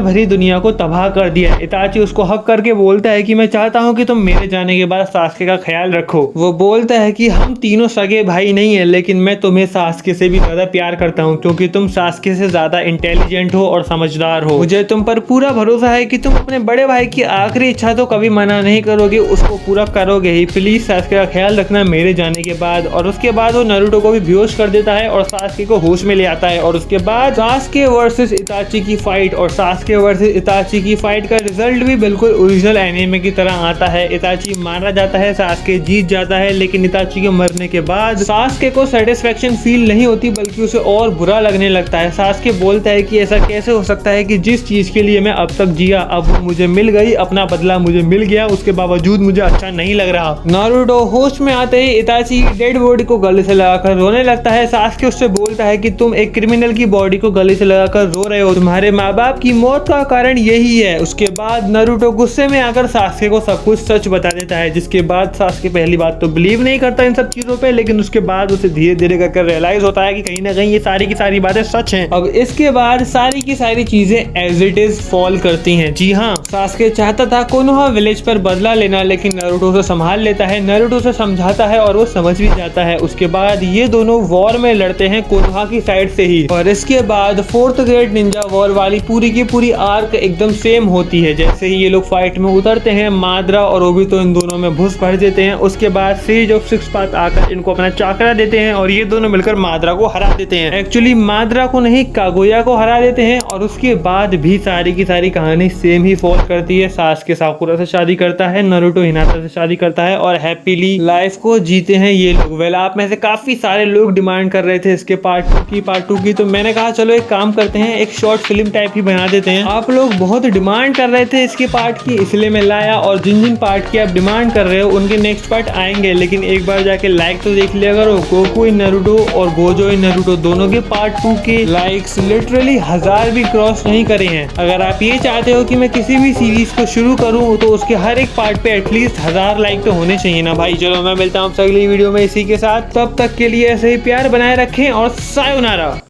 S1: भरी दुनिया को तबाह कर दिया। इताची उसको हक करके बोलता है कि मैं चाहता हूँ कि तुम मेरे जाने के बाद सास्के का ख्याल रखो। वो बोलता है कि हम तीनों सगे भाई नहीं है, लेकिन मैं तुम्हें सास्के से भी ज्यादा प्यार करता हूँ, क्योंकि तुम सास्के से ज्यादा इंटेलिजेंट हो और समझदार हो। मुझे तुम पर पूरा भरोसा है कि तुम अपने बड़े भाई की आखिरी इच्छा तो कभी मना नहीं करोगे, उसको पूरा करोगे ही। प्लीज सास्के का ख्याल रखना मेरे जाने के बाद। और उसके बाद वो नारुतो को भी बेहोश कर देता है और सास्के को होश में ले आता है। और उसके बाद सास्के वर्सेस इताची की फाइट, और सास्के वर्सेस इताची की फाइट का रिजल्ट भी बिल्कुल ओरिजिनल एनिमे की तरह आता है। इताची मारा जाता है, सास्के जीत जाता है, लेकिन इताची के मरने के बाद सास्के को सेटिस्फेक्शन फील नहीं होती, बल्कि उसे और बुरा लगने लगता है। सास्के बोलता है कि ऐसा कैसे हो सकता है कि जिस चीज के लिए मैं अब तक जिया अब वो मुझे मिल गई, अपना बदला मुझे मिल गया, उसके बावजूद मुझे अच्छा नहीं लग रहा। नारुतो होश में आते ही इताची डेड बॉडी को गले से लगाकर रोने लगता है। सास्के उससे बोलता है कि तुम एक क्रिमिनल की बॉडी को गले से लगाकर रो रहे हो, तुम्हारे माँ बाप की मौत का कारण यही है। उसके बाद नारुतो गुस्से में आकर सास्के को सब कुछ सच बता देता है, जिसके बाद सास्के पहली बात तो बिलीव नहीं करता इन सब चीजों पे, लेकिन उसके बाद उसे धीरे धीरे करके रियलाइज होता है कि कहीं ना कहीं ये सारी की सारी बातें सच हैं। अब इसके बाद सारी की सारी चीजें एज इट इज फॉल करती हैं। जी हाँ, सास्के चाहता था कोनोहा विलेज पर बदला लेना, लेकिन नारुतो से संभाल लेता है, नारुतो से समझाता है और वो समझ भी जाता है। उसके बाद ये दोनों वॉर में लड़ते हैं कोनोहा की साइड से ही, और इसके बाद 4th ग्रेट निंजा वॉर वाली पूरी की पूरी आर्क एकदम सेम होती है। जैसे ही ये लोग फाइट में उतरते हैं, माद्रा और ओबितो इन दोनों में घुस भर देते हैं। उसके बाद सेज ऑफ सिक्स पाथ आकर इनको अपना चाकरा देते हैं और ये दोनों मिलकर माद्रा को हरा देते हैं। एक्चुअली माद्रा को नहीं, कागुया को हरा देते हैं। और उसके बाद भी सारी की सारी कहानी सेम ही फॉल करती है। सास्के साकुरा से शादी करता है, नारुतो हिनाता से शादी करता है और हैप्पीली लाइफ को जीते हैं ये लोग। वेल, आप में से काफी सारे लोग डिमांड कर रहे थे इसके पार्ट टू की, तो मैंने कहा चलो एक काम करते हैं, एक शॉर्ट फिल्म टाइप ही बना देते हैं। आप लोग बहुत डिमांड कर रहे थे इसके पार्ट की, इसलिए मैं लाया। और जिन जिन पार्ट की आप डिमांड कर रहे हो उनके नेक्स्ट पार्ट आएंगे, लेकिन एक बार जाके लाइक तो देख लिया करो। गोकू इन नारुतो और गोजो इन नारुतो दोनों के पार्ट 2 के लाइक्स लिटरली 1000 भी क्रॉस नहीं करे हैं। अगर आप ये चाहते हो कि मैं किसी भी सीरीज को शुरू करूं तो उसके हर एक पार्ट पे एटलीस्ट 1000 लाइक तो होने चाहिए ना भाई। चलो मैं मिलता हूँ अगली वीडियो में इसी के साथ, तब तक के लिए ऐसे ही प्यार बनाए रखें और सायोनारा।